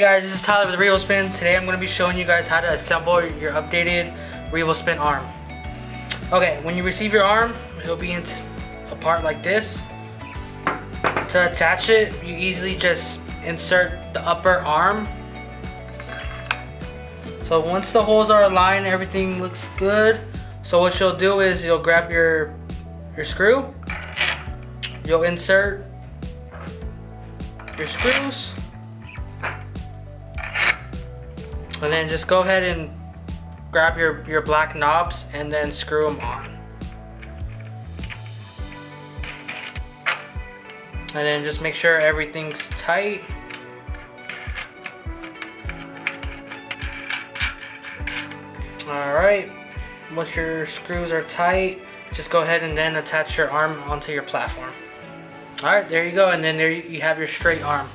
guys, this is Tyler with RevoSpin. Today I'm going to be showing you guys how to assemble your updated RevoSpin arm. Okay, when you receive your arm, it'll be in a part like this. To attach it, you easily just insert the upper arm. So once the holes are aligned, everything looks good. So what you'll do is you'll grab your screw, you'll insert your screws, and then just go ahead and grab your black knobs and then screw them on. And then just make sure everything's tight. Alright, once your screws are tight, just go ahead and then attach your arm onto your platform. Alright, there you go, and then there you have your straight arm.